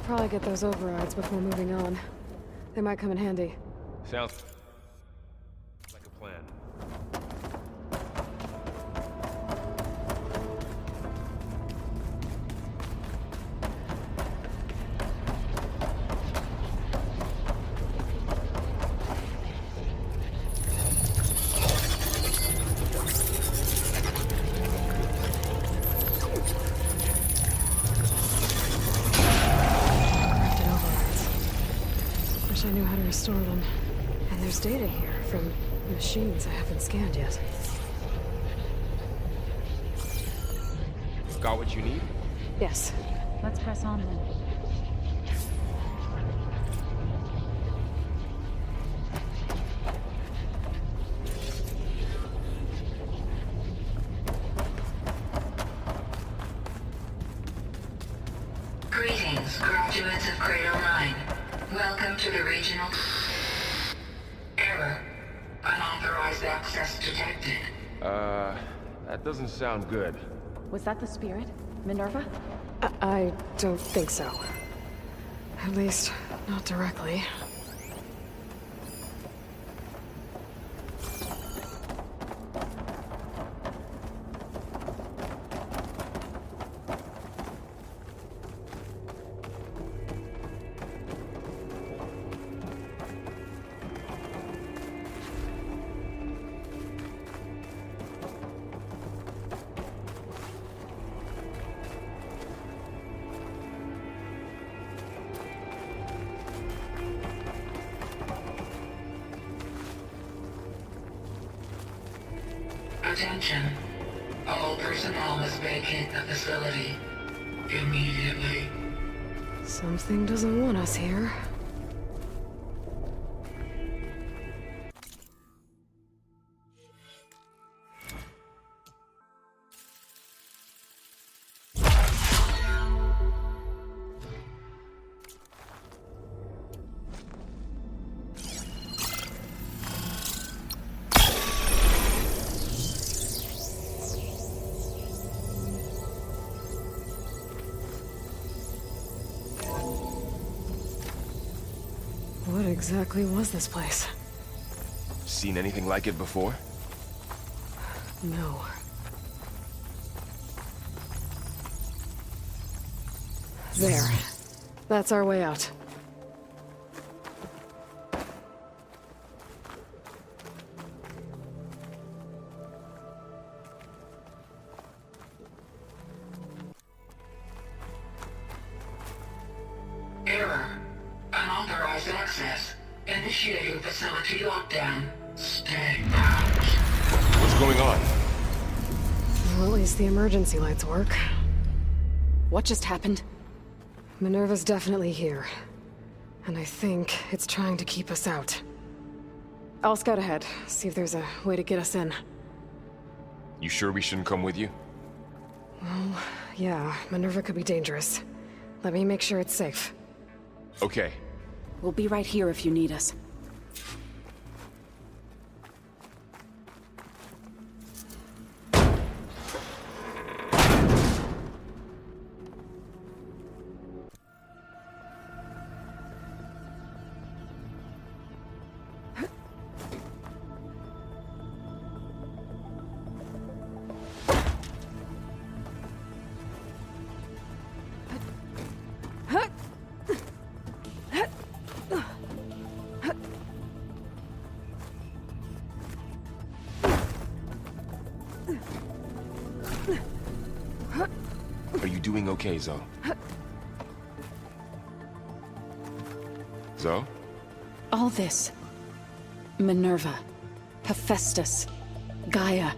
Probably get those overrides before moving on. They might come in handy. Sounds like a plan. I knew how to restore them. And there's data here from machines I haven't scanned yet. Got what you need? Yes. Let's press on then. Greetings, graduates of Cradle 9. Welcome to the regional... Error. Unauthorized access detected. That doesn't sound good. Was that the spirit? Minerva? I don't think so. At least, not directly. Attention. All personnel must vacate the facility. Immediately. Something doesn't want us here. What exactly was this place? Seen anything like it before? No. There. That's our way out. Error. Unauthorized access. Initiating facility lockdown. Stay out. What's going on? Well, at least the emergency lights work. What just happened? Minerva's definitely here. And I think it's trying to keep us out. I'll scout ahead, see if there's a way to get us in. You sure we shouldn't come with you? Well, yeah, Minerva could be dangerous. Let me make sure it's safe. Okay. We'll be right here if you need us. Are you doing okay, Zoe? Zoe? All this. Minerva. Hephaestus. Gaia.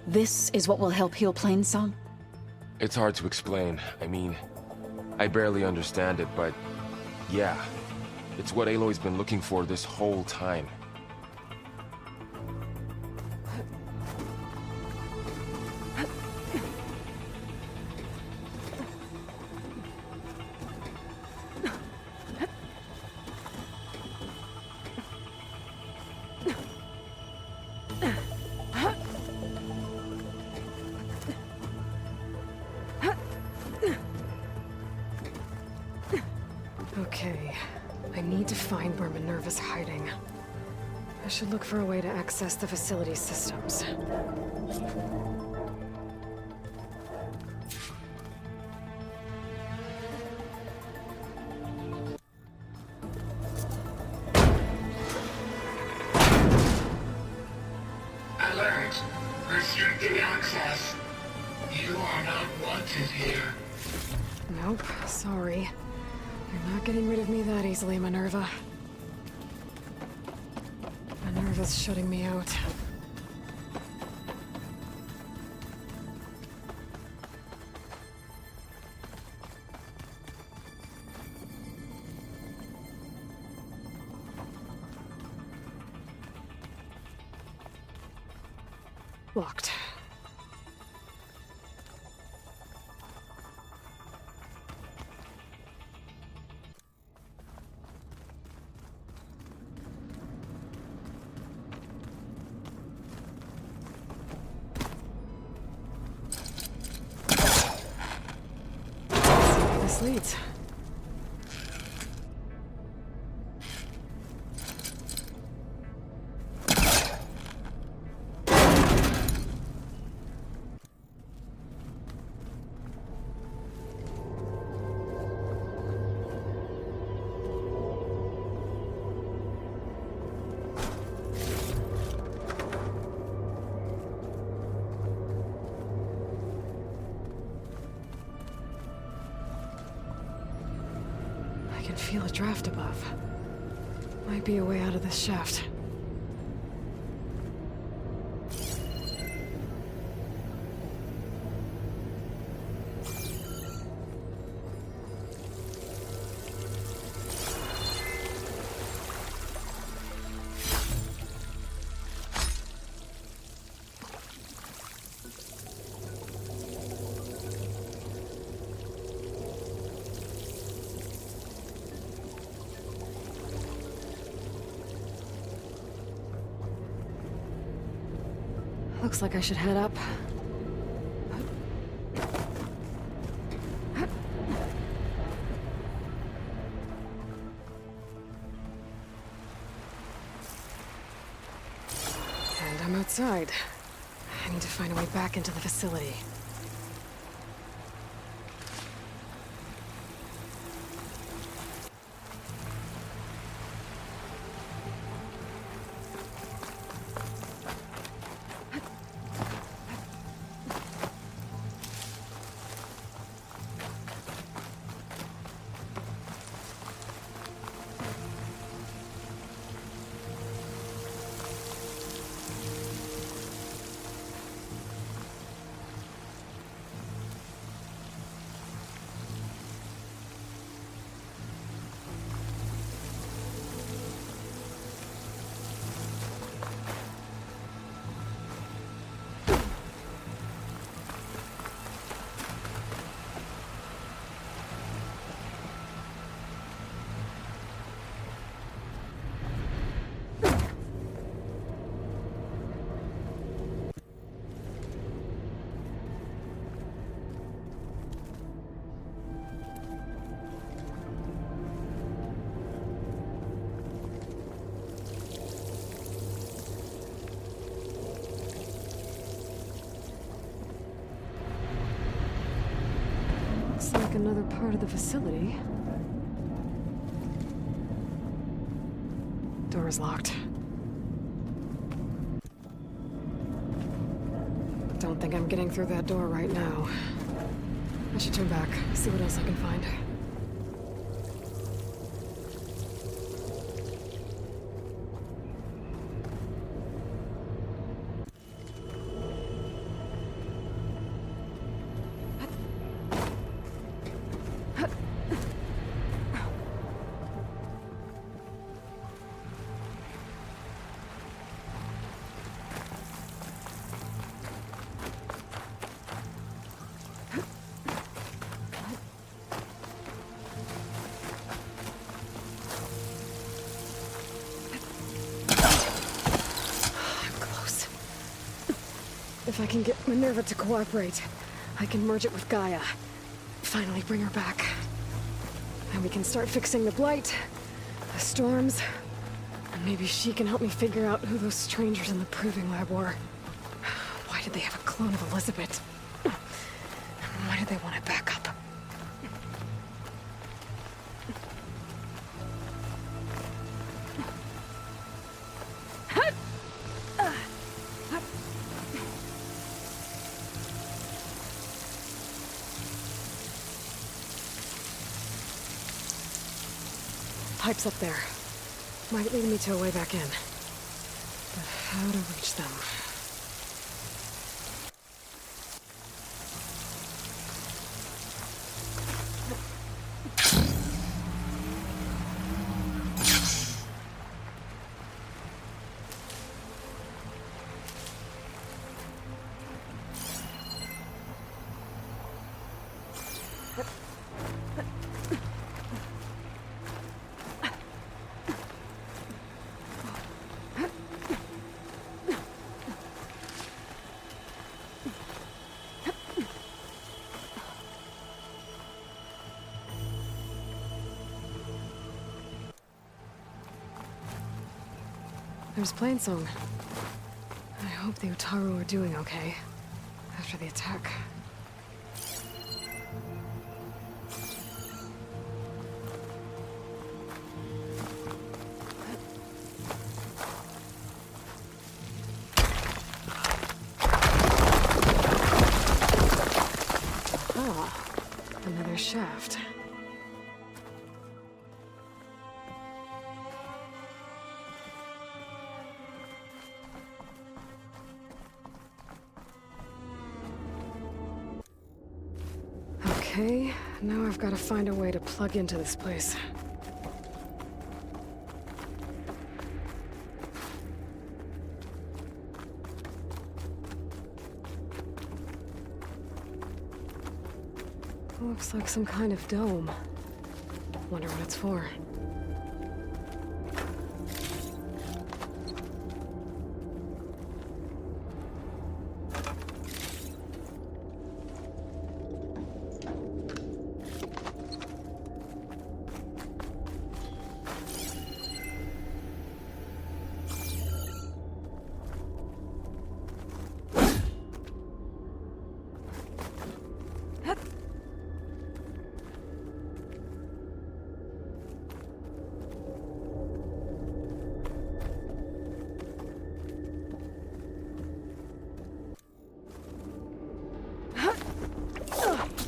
This is what will help heal Plainsong? It's hard to explain. I mean, I barely understand it, but... yeah. It's what Aloy's been looking for this whole time. I should look for a way to access the facility systems. Alert. Restricted access. You are not wanted here. Nope, sorry. You're not getting rid of me that easily, Minerva. Minerva's shutting me out. Locked. This leads. I can feel a draft above. Might be a way out of this shaft. Looks like I should head up. And I'm outside. I need to find a way back into the facility. Looks like another part of the facility. Door is locked. Don't think I'm getting through that door right now. I should turn back, see what else I can find. If I can get Minerva to cooperate, I can merge it with Gaia. Finally bring her back. And we can start fixing the blight, the storms, Maybe she can help me figure out who those strangers in the proving lab were. Why did they have a clone of Elizabeth? Why did they want it back up? Pipe's up there. Might lead me to a way back in. But how to reach them? There's Plainsong. I hope the Utaru are doing okay after the attack. Ah, another shaft. Okay, now I've got to find a way to plug into this place. Looks like some kind of dome. Wonder what it's for.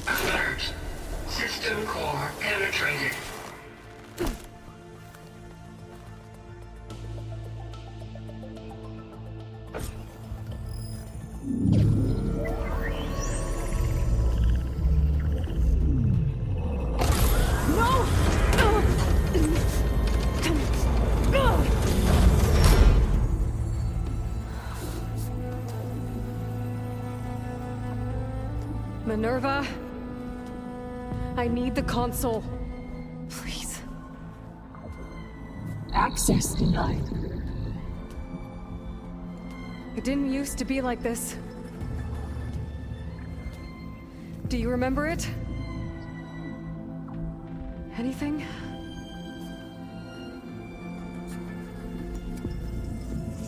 Alert. System core penetrated. Minerva, I need the console. Please. Access denied. It didn't used to be like this. Do you remember it? Anything?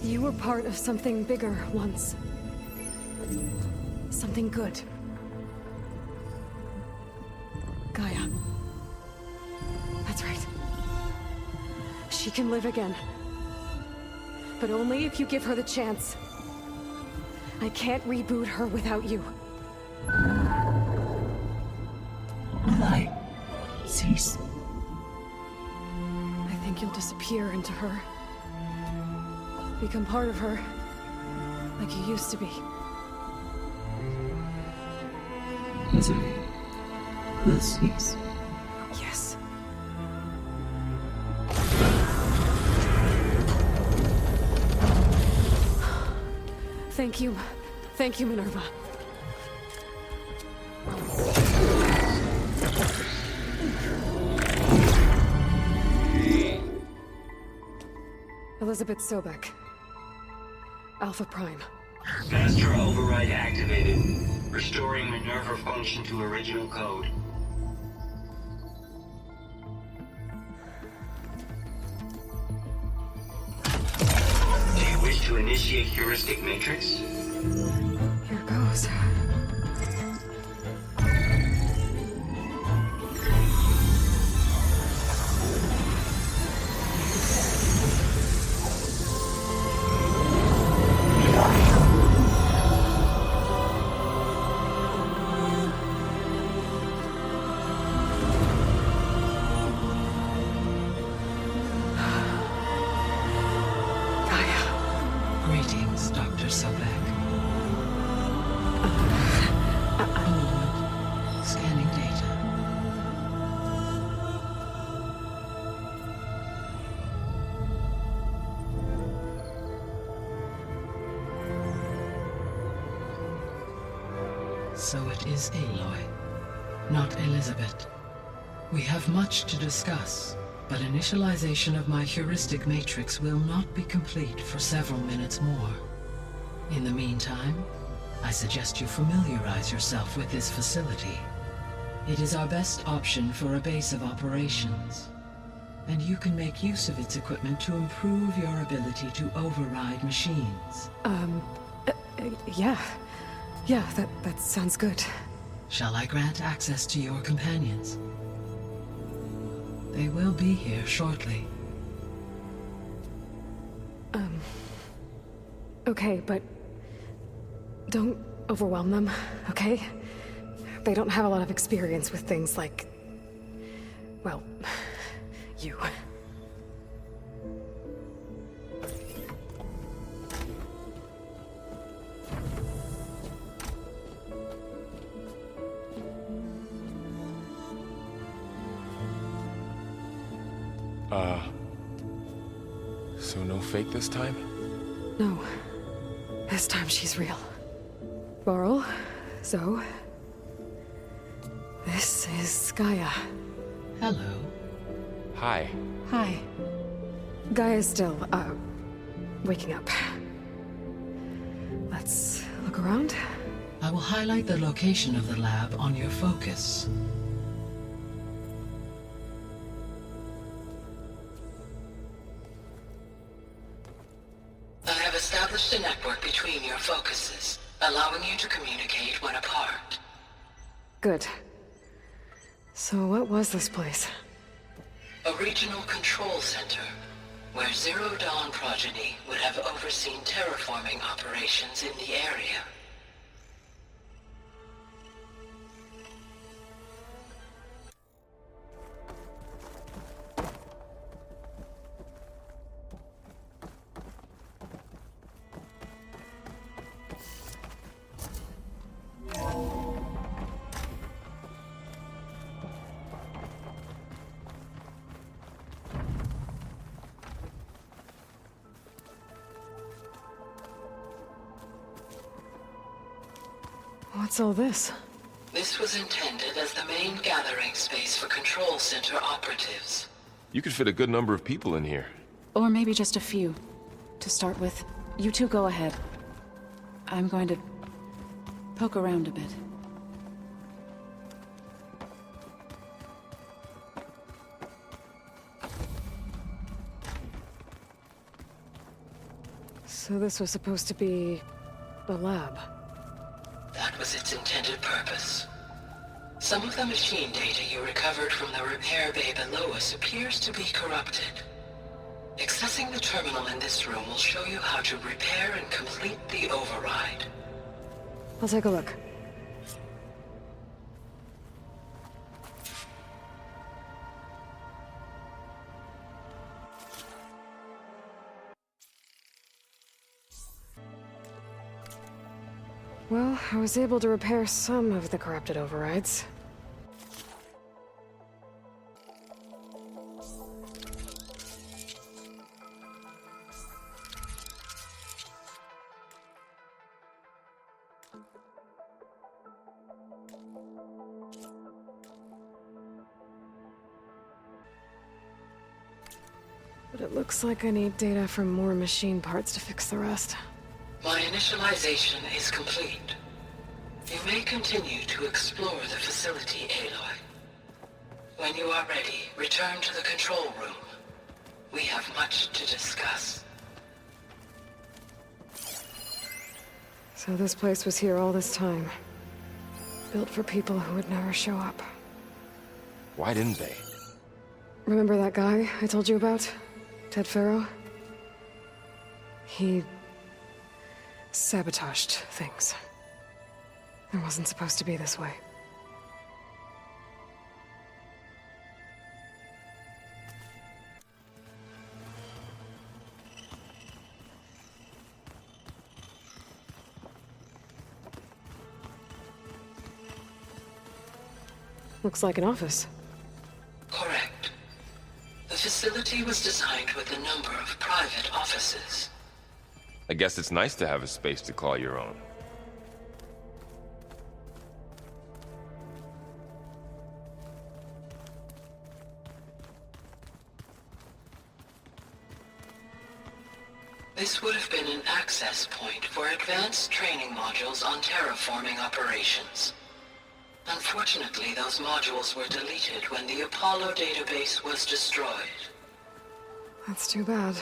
You were part of something bigger once. Something good. Gaia. That's right. She can live again. But only if you give her the chance. I can't reboot her without you. Light. Cease. I think you'll disappear into her. Become part of her. Like you used to be. Misery will cease. Yes. Thank you. Thank you, Minerva. Elizabeth Sobek. Alpha Prime. Master override activated. Restoring Minerva function to original code. to initiate heuristic matrix? Here goes. Greetings, Dr. Sobek. A moment. Scanning data. So it is Aloy, not Elizabeth. We have much to discuss, but initialization of my heuristic matrix will not be complete for several minutes more. In the meantime, I suggest you familiarize yourself with this facility. It is our best option for a base of operations, and you can make use of its equipment to improve your ability to override machines. Yeah. Yeah, that sounds good. Shall I grant access to your companions? They will be here shortly. Okay, but don't overwhelm them, okay? They don't have a lot of experience with things like, well, you. So no fake this time? No. This time she's real. Laurel, Zoe. This is Gaia. Hello. Hi. Hi. Gaia's still, waking up. Let's look around. I will highlight the location of the lab on your focus. I have established a network between your focuses, allowing you to communicate when apart. Good. So what was this place? A regional control center, where Zero Dawn progeny would have overseen terraforming operations in the area. What's all this? This was intended as the main gathering space for control center operatives. You could fit a good number of people in here. Or maybe just a few. To start with, you two go ahead. I'm going to poke around a bit. So this was supposed to be a lab. That was its intended purpose. Some of the machine data you recovered from the repair bay below us appears to be corrupted. Accessing the terminal in this room will show you how to repair and complete the override. I'll take a look. Well, I was able to repair some of the corrupted overrides. But it looks like I need data from more machine parts to fix the rest. My initialization is complete. You may continue to explore the facility, Aloy. When you are ready, return to the control room. We have much to discuss. So this place was here all this time. Built for people who would never show up. Why didn't they? Remember that guy I told you about? Ted Farrow? He sabotaged things. It wasn't supposed to be this way. Looks like an office. Correct. The facility was designed with a number of private offices. I guess it's nice to have a space to call your own. This would have been an access point for advanced training modules on terraforming operations. Unfortunately, those modules were deleted when the Apollo database was destroyed. That's too bad.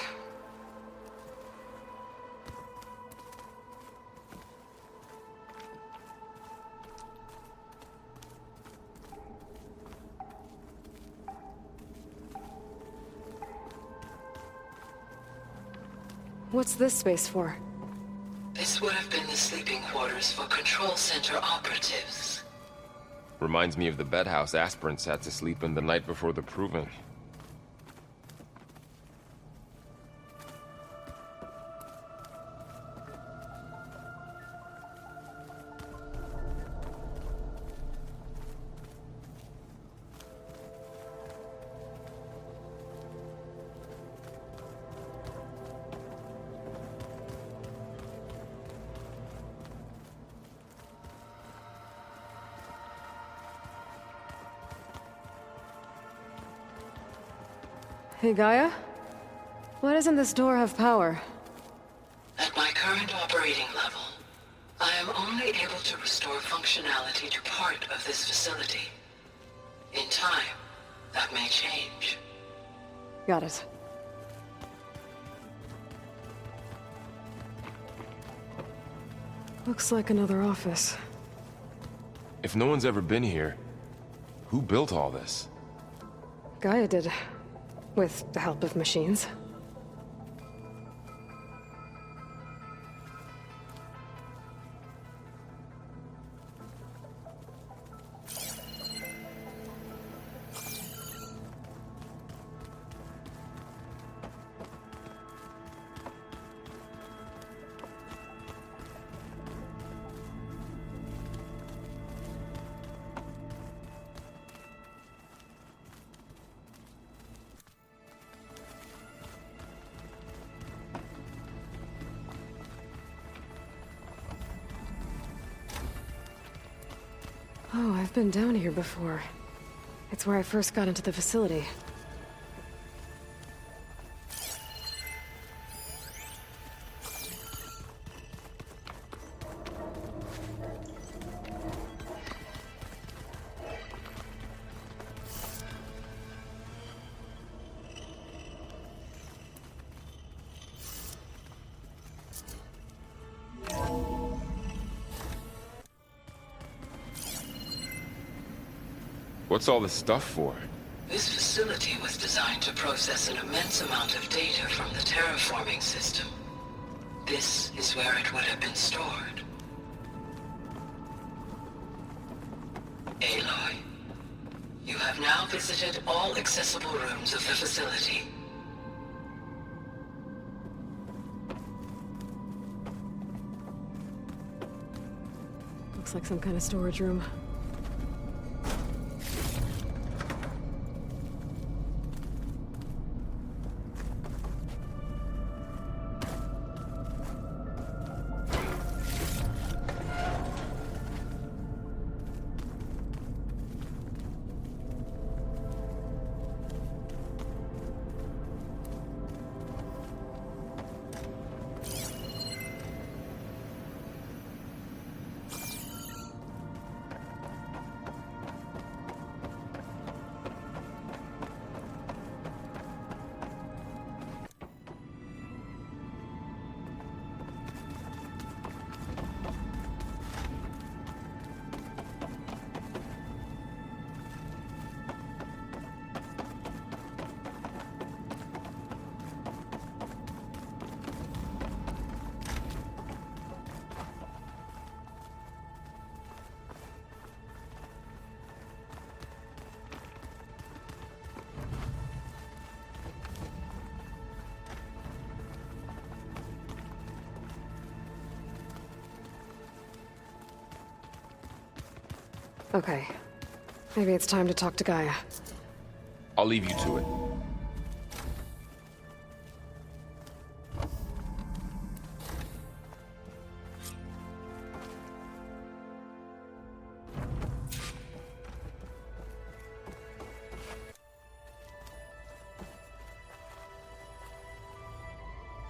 What's this space for? This would have been the sleeping quarters for Control Center operatives. Reminds me of the bedhouse aspirants had to sleep in the night before the proving. Hey, Gaia? Why doesn't this door have power? At my current operating level, I am only able to restore functionality to part of this facility. In time, that may change. Got it. Looks like another office. If no one's ever been here, who built all this? Gaia did. With the help of machines. Oh, I've been down here before. It's where I first got into the facility. What's all this stuff for? This facility was designed to process an immense amount of data from the terraforming system. This is where it would have been stored. Aloy, you have now visited all accessible rooms of the facility. Looks like some kind of storage room. Okay. Maybe it's time to talk to Gaia. I'll leave you to it.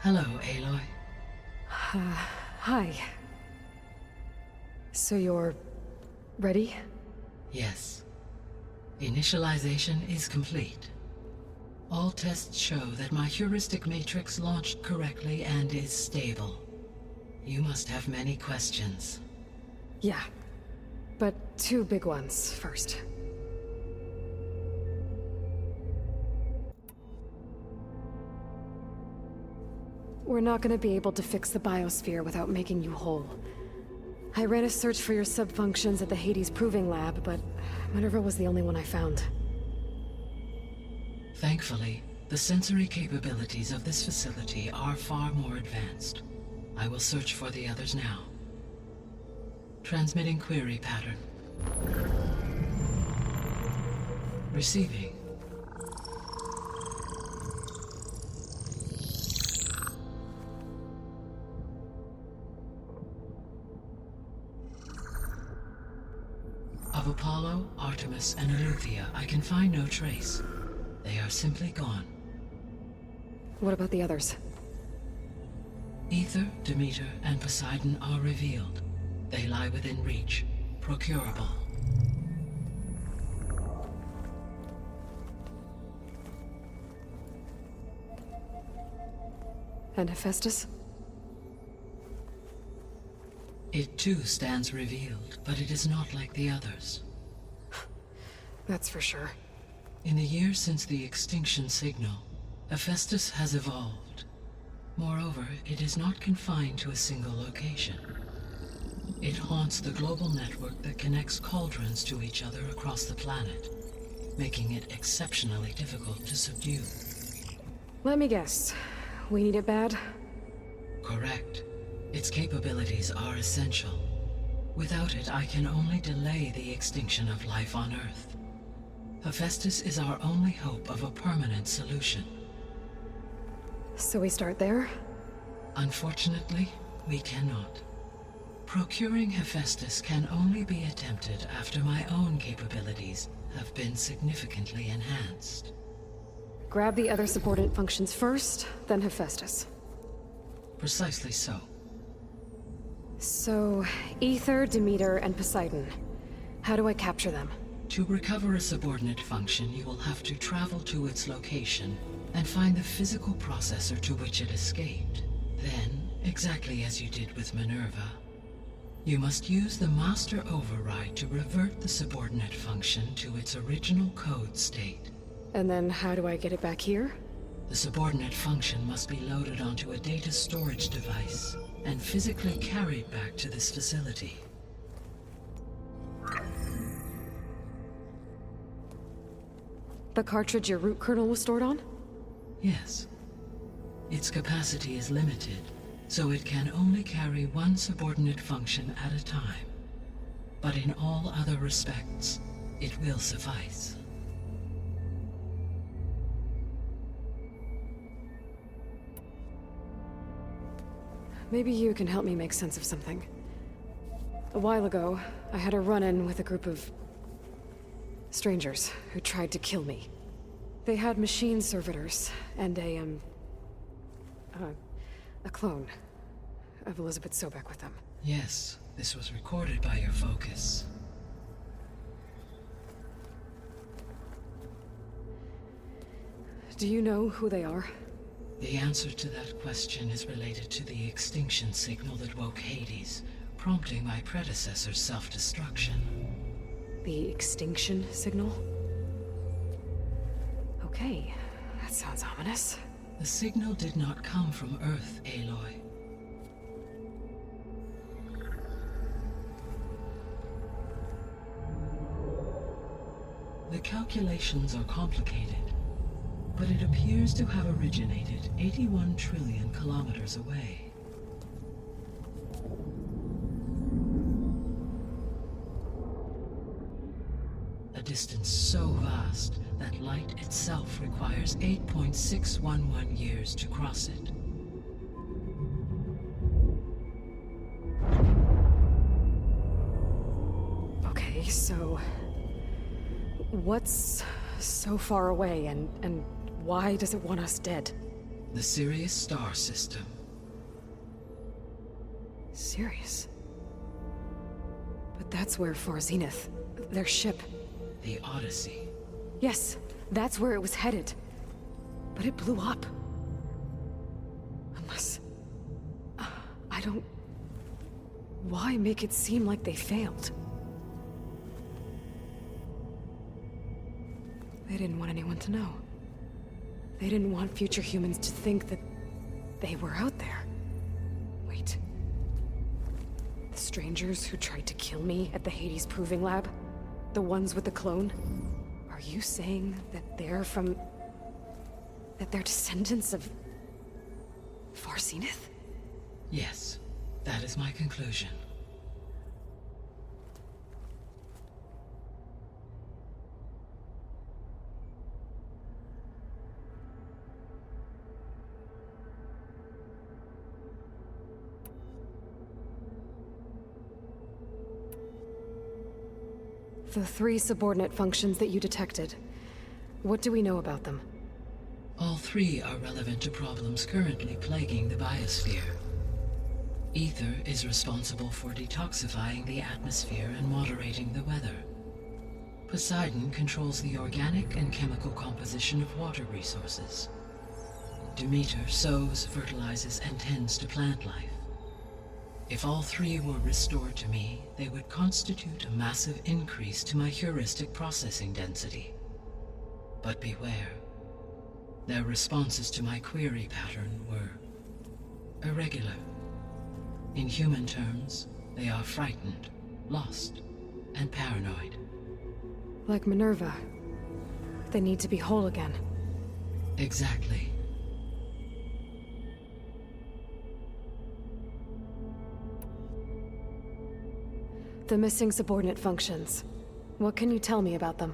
Hello, Aloy. Hi. So you're... ready? Yes. Initialization is complete. All tests show that my heuristic matrix launched correctly and is stable. You must have many questions. Yeah. But two big ones first. We're not gonna be able to fix the biosphere without making you whole. I ran a search for your subfunctions at the Hades Proving Lab, but Minerva was the only one I found. Thankfully, the sensory capabilities of this facility are far more advanced. I will search for the others now. Transmitting query pattern. Receiving. Of Apollo, Artemis, and Eleuthia, I can find no trace. They are simply gone. What about the others? Ether, Demeter, and Poseidon are revealed. They lie within reach, procurable. And Hephaestus? It too stands revealed, but it is not like the others. That's for sure. In the years since the extinction signal, Hephaestus has evolved. Moreover, it is not confined to a single location. It haunts the global network that connects cauldrons to each other across the planet, making it exceptionally difficult to subdue. Let me guess. We need it bad? Correct. Its capabilities are essential. Without it, I can only delay the extinction of life on Earth. Hephaestus is our only hope of a permanent solution. So we start there? Unfortunately, we cannot. Procuring Hephaestus can only be attempted after my own capabilities have been significantly enhanced. Grab the other subordinate functions first, then Hephaestus. Precisely so. So, Ether, Demeter, and Poseidon. How do I capture them? To recover a subordinate function, you will have to travel to its location and find the physical processor to which it escaped. Then, exactly as you did with Minerva, you must use the master override to revert the subordinate function to its original code state. And then how do I get it back here? The subordinate function must be loaded onto a data storage device and physically carried back to this facility. The cartridge your root kernel was stored on? Yes. Its capacity is limited, so it can only carry one subordinate function at a time. But in all other respects, it will suffice. Maybe you can help me make sense of something. A while ago, I had a run-in with a group of strangers who tried to kill me. They had machine servitors and a clone of Elizabeth Sobek with them. Yes, this was recorded by your focus. Do you know who they are? The answer to that question is related to the extinction signal that woke Hades, prompting my predecessor's self-destruction. The extinction signal? Okay, that sounds ominous. The signal did not come from Earth, Aloy. The calculations are complicated, but it appears to have originated 81 trillion kilometers away. distance so vast that light itself requires 8.611 years to cross it. Okay, so... what's so far away, and why does it want us dead? The Sirius star system. Sirius? But that's where Far Zenith, their ship... The Odyssey. Yes, that's where it was headed. But it blew up. Unless... I don't... Why make it seem like they failed? They didn't want anyone to know. They didn't want future humans to think that they were out there. Wait. The strangers who tried to kill me at the Hades Proving Lab? The ones with the clone? Are you saying that they're from... that they're descendants of... Far Zenith? Yes, that is my conclusion. The 3 subordinate functions that you detected. What do we know about them? All 3 are relevant to problems currently plaguing the biosphere. Ether is responsible for detoxifying the atmosphere and moderating the weather. Poseidon controls the organic and chemical composition of water resources. Demeter sows, fertilizes, and tends to plant life. If all 3 were restored to me, they would constitute a massive increase to my heuristic processing density. But beware. Their responses to my query pattern were irregular. In human terms, they are frightened, lost, and paranoid. Like Minerva. They need to be whole again. Exactly. The missing subordinate functions. What can you tell me about them?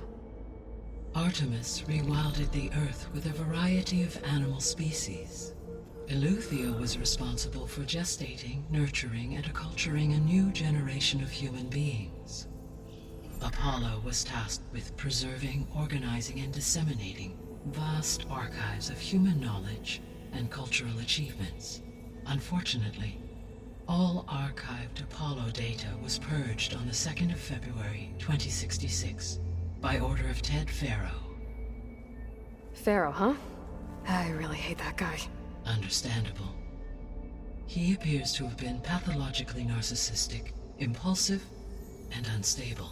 Artemis rewilded the Earth with a variety of animal species. Eleuthia was responsible for gestating, nurturing, and acculturating a new generation of human beings. Apollo was tasked with preserving, organizing, and disseminating vast archives of human knowledge and cultural achievements. Unfortunately, all archived Apollo data was purged on the 2nd of February, 2066, by order of Ted Faro. Pharaoh, huh? I really hate that guy. Understandable. He appears to have been pathologically narcissistic, impulsive, and unstable.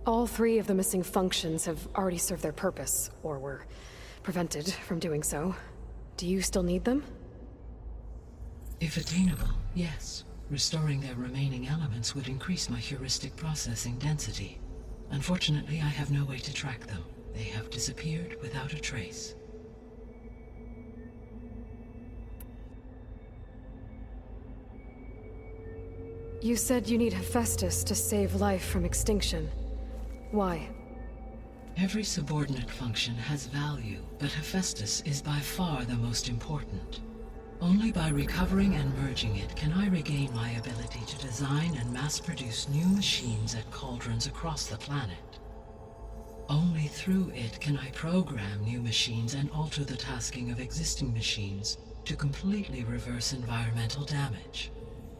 All 3 of the missing functions have already served their purpose, or were prevented from doing so. Do you still need them? If attainable, yes. Restoring their remaining elements would increase my heuristic processing density. Unfortunately, I have no way to track them. They have disappeared without a trace. You said you need Hephaestus to save life from extinction. Why? Every subordinate function has value, but Hephaestus is by far the most important. Only by recovering and merging it can I regain my ability to design and mass-produce new machines at cauldrons across the planet. Only through it can I program new machines and alter the tasking of existing machines to completely reverse environmental damage.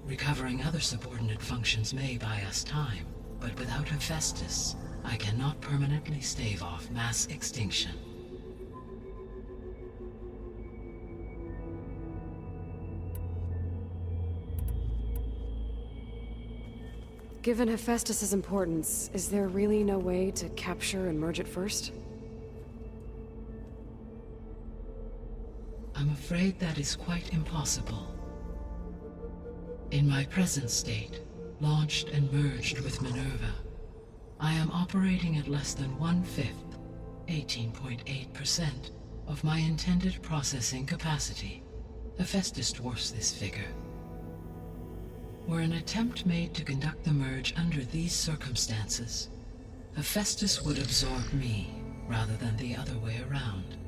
Recovering other subordinate functions may buy us time, but without Hephaestus, I cannot permanently stave off mass extinction. Given Hephaestus's importance, is there really no way to capture and merge it first? I'm afraid that is quite impossible. In my present state, launched and merged with Minerva, I am operating at less than 1/5, 18.8%, of my intended processing capacity. Hephaestus dwarfs this figure. Were an attempt made to conduct the merge under these circumstances, Hephaestus would absorb me, rather than the other way around.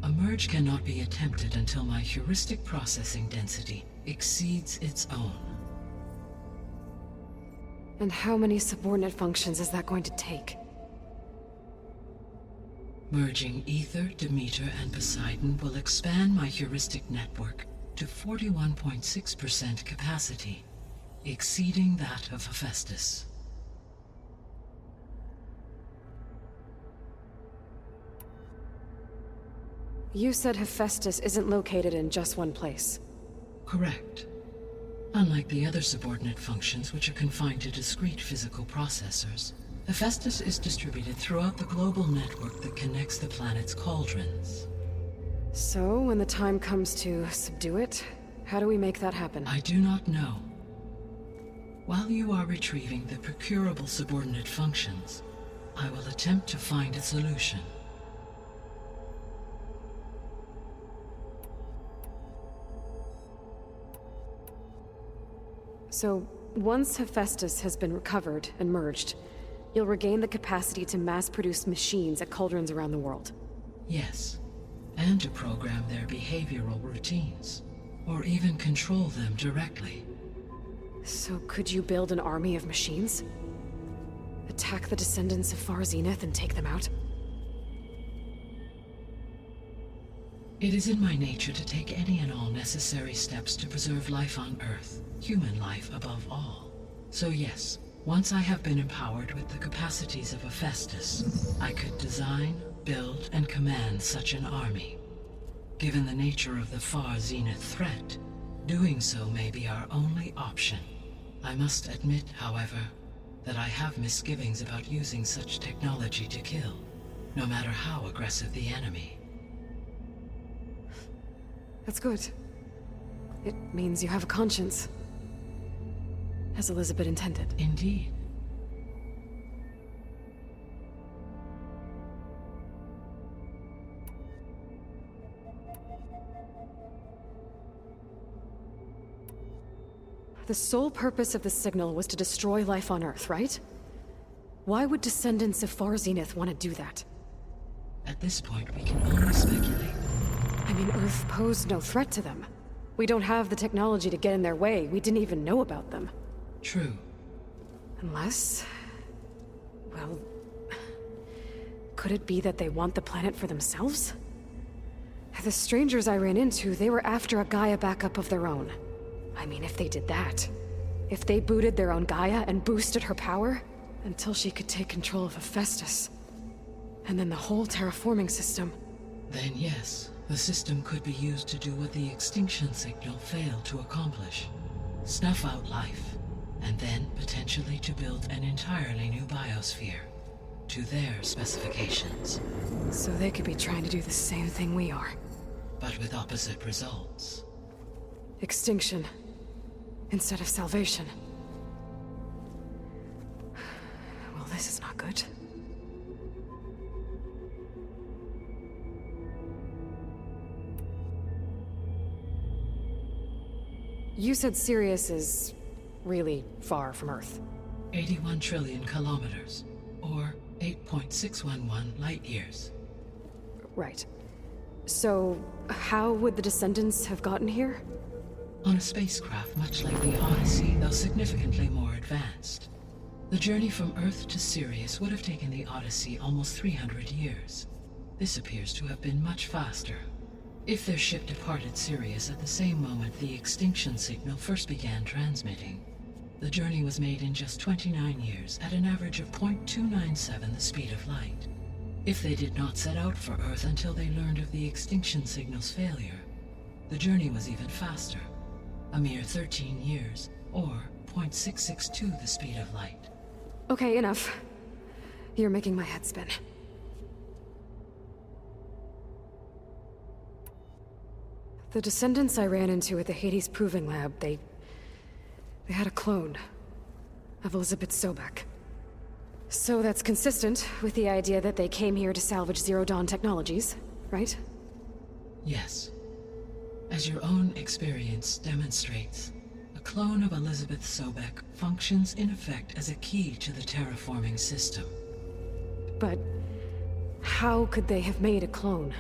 A merge cannot be attempted until my heuristic processing density exceeds its own. And how many subordinate functions is that going to take? Merging Ether, Demeter, and Poseidon will expand my heuristic network to 41.6% capacity, exceeding that of Hephaestus. You said Hephaestus isn't located in just one place. Correct. Unlike the other subordinate functions, which are confined to discrete physical processors, Hephaestus is distributed throughout the global network that connects the planet's cauldrons. So, when the time comes to subdue it, how do we make that happen? I do not know. While you are retrieving the procurable subordinate functions, I will attempt to find a solution. So, once Hephaestus has been recovered and merged, you'll regain the capacity to mass-produce machines at cauldrons around the world. Yes, and to program their behavioral routines, or even control them directly. So could you build an army of machines? Attack the descendants of Far Zenith and take them out? It is in my nature to take any and all necessary steps to preserve life on Earth, human life above all. So yes, once I have been empowered with the capacities of Hephaestus, I could design, build, and command such an army. Given the nature of the Far Zenith threat, doing so may be our only option. I must admit, however, that I have misgivings about using such technology to kill, no matter how aggressive the enemy. That's good. It means you have a conscience. As Elizabeth intended. Indeed. The sole purpose of the signal was to destroy life on Earth, right? Why would descendants of Far Zenith want to do that? At this point, we can only speculate. I mean, Earth posed no threat to them. We don't have the technology to get in their way. We didn't even know about them. True. Unless... well... could it be that they want the planet for themselves? The strangers I ran into, they were after a Gaia backup of their own. I mean, if they did that... if they booted their own Gaia and boosted her power... until she could take control of Hephaestus. And then the whole terraforming system... Then yes, the system could be used to do what the extinction signal failed to accomplish. Snuff out life, and then potentially to build an entirely new biosphere, to their specifications. So they could be trying to do the same thing we are. But with opposite results. Extinction, instead of salvation. Well, this is not good. You said Sirius is really far from Earth. 81 trillion kilometers, or 8.611 light years. Right. So, how would the descendants have gotten here? On a spacecraft much like the Odyssey, though significantly more advanced. The journey from Earth to Sirius would have taken the Odyssey almost 300 years. This appears to have been much faster. If their ship departed Sirius at the same moment the extinction signal first began transmitting, the journey was made in just 29 years at an average of 0.297 the speed of light. If they did not set out for Earth until they learned of the extinction signal's failure, the journey was even faster, a mere 13 years, or 0.662 the speed of light. Okay, enough. You're making my head spin. The descendants I ran into at the Hades Proving Lab, they had a clone of Elizabeth Sobek. So that's consistent with the idea that they came here to salvage Zero Dawn technologies, right? Yes. As your own experience demonstrates, a clone of Elizabeth Sobek functions in effect as a key to the terraforming system. but how could they have made a clone?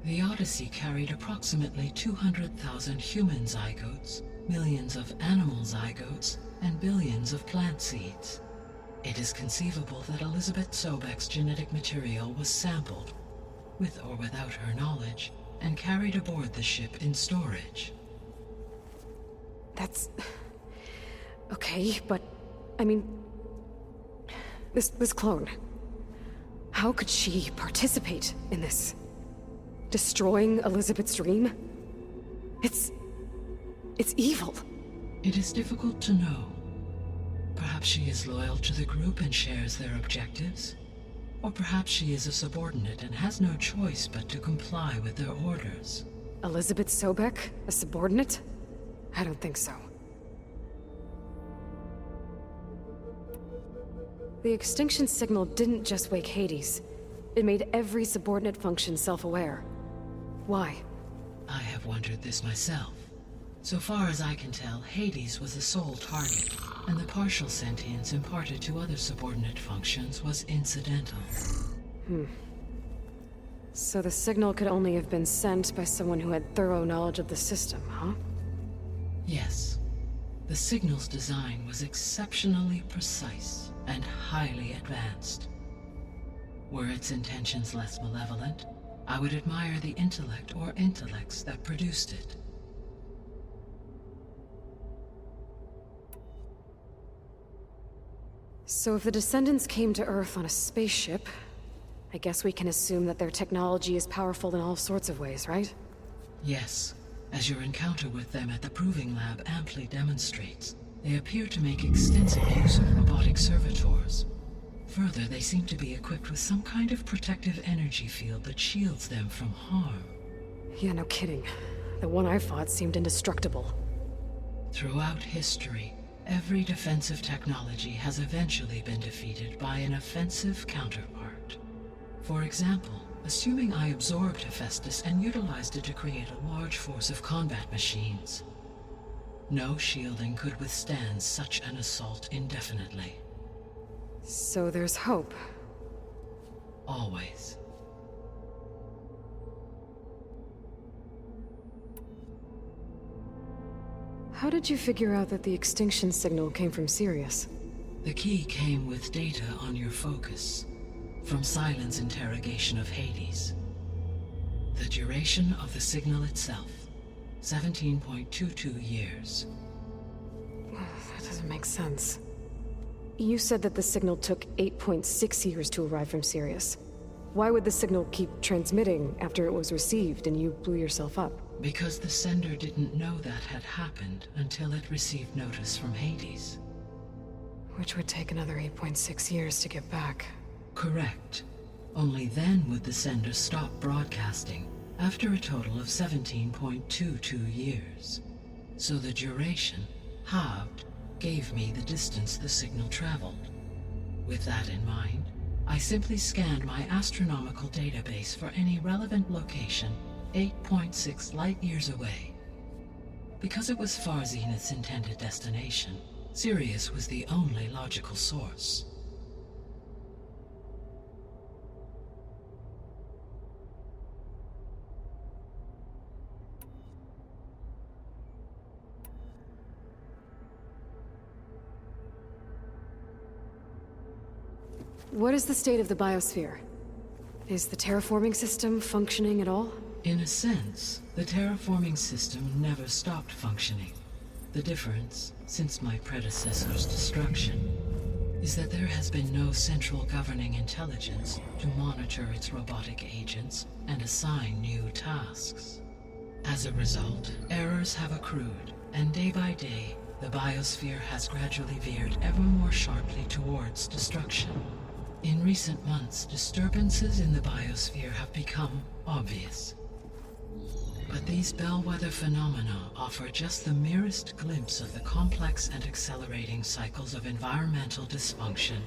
The Odyssey carried approximately 200,000 human zygotes, millions of animal zygotes, and billions of plant seeds. It is conceivable that Elizabeth Sobek's genetic material was sampled, with or without her knowledge, and carried aboard the ship in storage. That's... okay, but... I mean... This clone... How could she participate in this? Destroying Elizabeth's dream? It's evil. It is difficult to know. Perhaps she is loyal to the group and shares their objectives. Or perhaps she is a subordinate and has no choice but to comply with their orders. Elizabeth Sobek? A subordinate? I don't think so. The extinction signal didn't just wake Hades. It made every subordinate function self-aware. Why? I have wondered this myself. So far as I can tell, Hades was the sole target, and the partial sentience imparted to other subordinate functions was incidental. So the signal could only have been sent by someone who had thorough knowledge of the system, huh? Yes. The signal's design was exceptionally precise and highly advanced. Were its intentions less malevolent, I would admire the intellect or intellects that produced it. So if the descendants came to Earth on a spaceship, I guess we can assume that their technology is powerful in all sorts of ways, right? Yes, as your encounter with them at the Proving Lab amply demonstrates, they appear to make extensive use of robotic servitors. Further, they seem to be equipped with some kind of protective energy field that shields them from harm. Yeah, no kidding. The one I fought seemed indestructible. Throughout history, every defensive technology has eventually been defeated by an offensive counterpart. For example, assuming I absorbed Hephaestus and utilized it to create a large force of combat machines. No shielding could withstand such an assault indefinitely. So there's hope. Always. How did you figure out that the extinction signal came from Sirius? The key came with data on your focus, from Silent's interrogation of Hades. The duration of the signal itself, 17.22 years. That doesn't make sense. You said that the signal took 8.6 years to arrive from Sirius. Why would the signal keep transmitting after it was received and you blew yourself up? Because the sender didn't know that had happened until it received notice from Hades. Which would take another 8.6 years to get back. Correct. Only then would the sender stop broadcasting, after a total of 17.22 years. So the duration, halved, gave me the distance the signal traveled. With that in mind, I simply scanned my astronomical database for any relevant location 8.6 light-years away. Because it was far Zenith's intended destination, Sirius was the only logical source. What is the state of the biosphere? Is the terraforming system functioning at all? In a sense, the terraforming system never stopped functioning. The difference, since my predecessor's destruction, is that there has been no central governing intelligence to monitor its robotic agents and assign new tasks. As a result, errors have accrued, and day by day, the biosphere has gradually veered ever more sharply towards destruction. In recent months, disturbances in the biosphere have become obvious. But these bellwether phenomena offer just the merest glimpse of the complex and accelerating cycles of environmental dysfunction,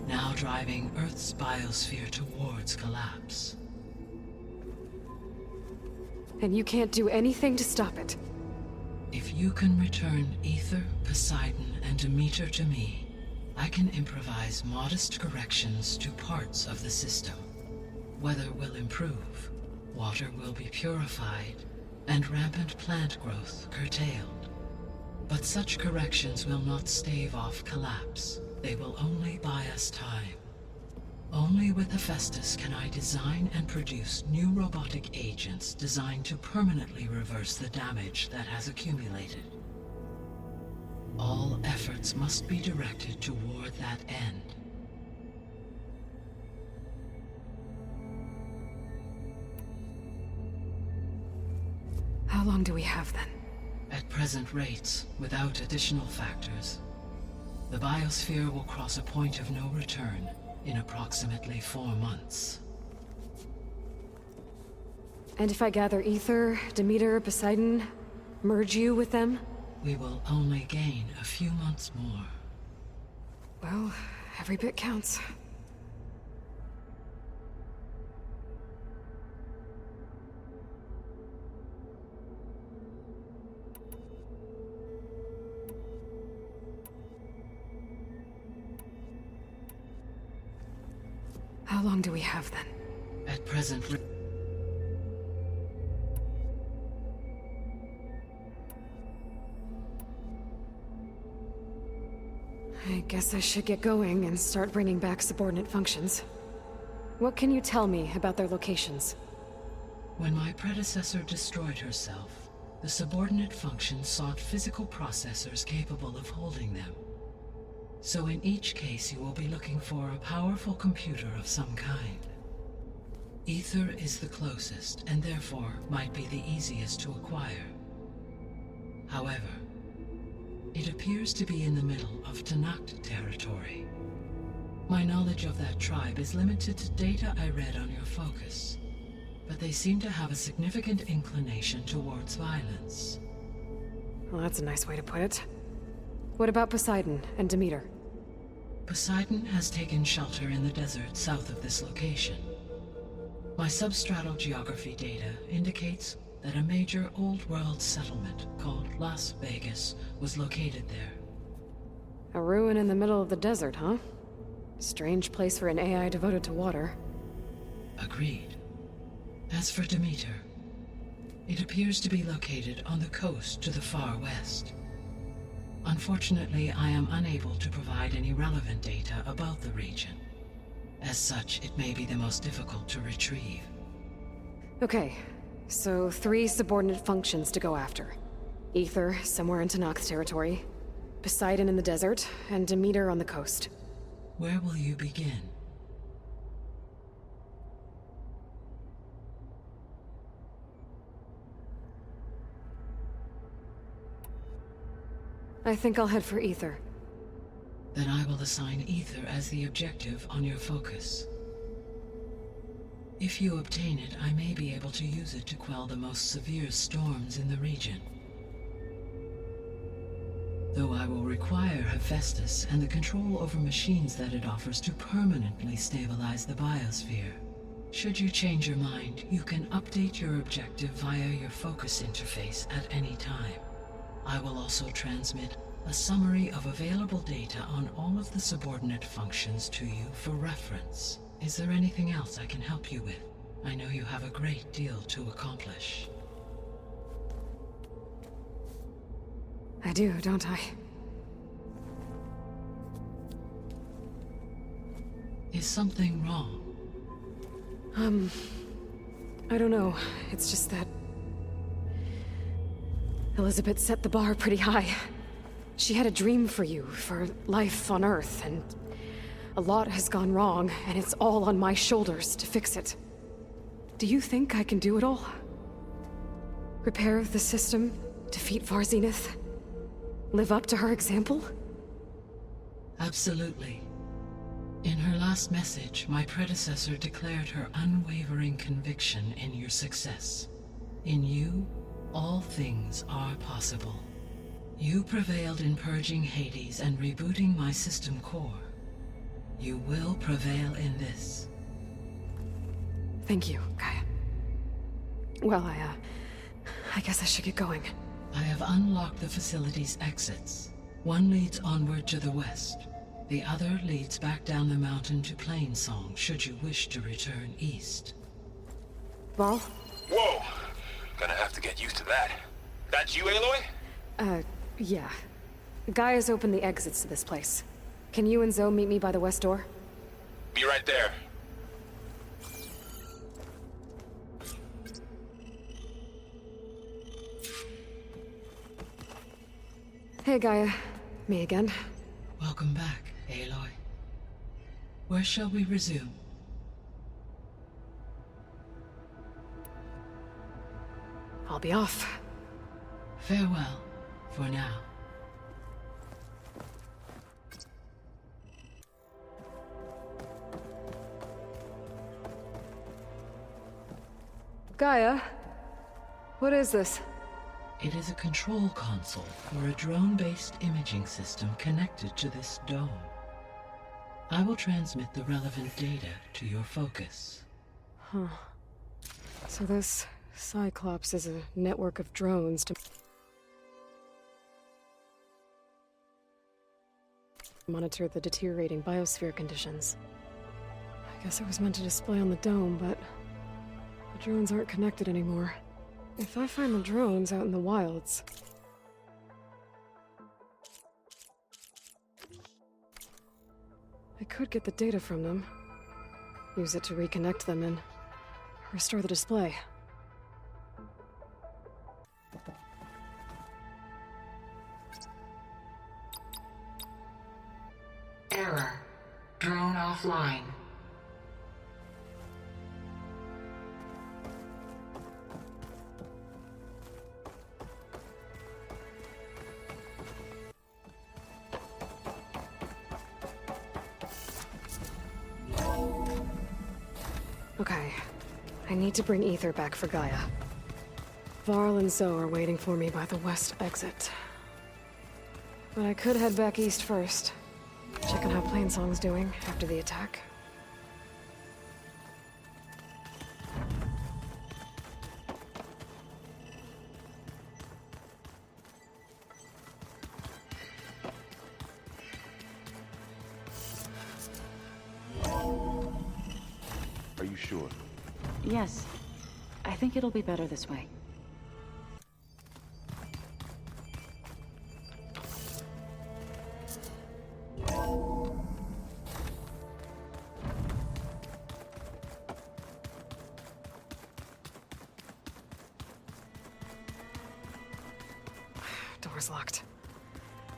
now driving Earth's biosphere towards collapse. And you can't do anything to stop it? If you can return Ether, Poseidon, and Demeter to me, I can improvise modest corrections to parts of the system. Weather will improve, water will be purified, and rampant plant growth curtailed. But such corrections will not stave off collapse. They will only buy us time. Only with Hephaestus can I design and produce new robotic agents designed to permanently reverse the damage that has accumulated. All efforts must be directed toward that end. How long do we have then? At present rates, without additional factors, the biosphere will cross a point of no return in approximately 4 months. And if I gather Ether, Demeter, Poseidon, merge you with them? We will only gain a few months more. Well, every bit counts. How long do we have then? At present, I guess I should get going and start bringing back subordinate functions. What can you tell me about their locations? when my predecessor destroyed herself, the subordinate functions sought physical processors capable of holding them. So in each case you will be looking for a powerful computer of some kind. Ether is the closest, and therefore might be the easiest to acquire. However, it appears to be in the middle of Tanakh territory. My knowledge of that tribe is limited to data I read on your focus, but they seem to have a significant inclination towards violence. Well, that's a nice way to put it. What about Poseidon and Demeter? Poseidon has taken shelter in the desert south of this location. My substratal geography data indicates that a major old-world settlement called Las Vegas was located there. A ruin in the middle of the desert, huh? Strange place for an AI devoted to water. Agreed. As for Demeter, it appears to be located on the coast to the far west. Unfortunately, I am unable to provide any relevant data about the region. As such, it may be the most difficult to retrieve. Okay, so 3 subordinate functions to go after. Ether, somewhere in Tanakh territory. Poseidon in the desert, and Demeter on the coast. Where will you begin? I think I'll head for Ether. Then I will assign Ether as the objective on your focus. If you obtain it, I may be able to use it to quell the most severe storms in the region. Though I will require Hephaestus and the control over machines that it offers to permanently stabilize the biosphere. Should you change your mind, you can update your objective via your focus interface at any time. I will also transmit a summary of available data on all of the subordinate functions to you for reference. Is there anything else I can help you with? I know you have a great deal to accomplish. I do, don't I? Is something wrong? I don't know. It's just that Elizabeth set the bar pretty high. She had a dream for you, for life on Earth, and a lot has gone wrong, and it's all on my shoulders to fix it. Do you think I can do it all? Repair the system, defeat Varzenith, live up to her example? Absolutely. In her last message, my predecessor declared her unwavering conviction in your success. In you, all things are possible. You prevailed in purging Hades and rebooting my system core. You will prevail in this. Thank you, Gaia. Well, I guess I should get going. I have unlocked the facility's exits. One leads onward to the west. The other leads back down the mountain to Plainsong, should you wish to return east. Val? Whoa! Gonna have to get used to that. That's you, Aloy? Yeah. Gaia's opened the exits to this place. Can you and Zoe meet me by the west door? Be right there. Hey, Gaia. Me again. Welcome back, Aloy. Where shall we resume? I'll be off. Farewell, for now. Gaia? What is this? It is a control console for a drone-based imaging system connected to this dome. I will transmit the relevant data to your focus. Huh. So this Cyclops is a network of drones to monitor the deteriorating biosphere conditions. I guess it was meant to display on the dome, but the drones aren't connected anymore. If I find the drones out in the wilds, I could get the data from them, use it to reconnect them and restore the display. Error. Drone offline. Okay, I need to bring Ether back for Gaia. Varl and Zoe are waiting for me by the west exit. But I could head back east first. Check on how Plainsong's doing after the attack. Are you sure? Yes. I think it'll be better this way. Door's locked.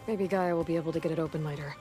Maybe Gaia will be able to get it open later.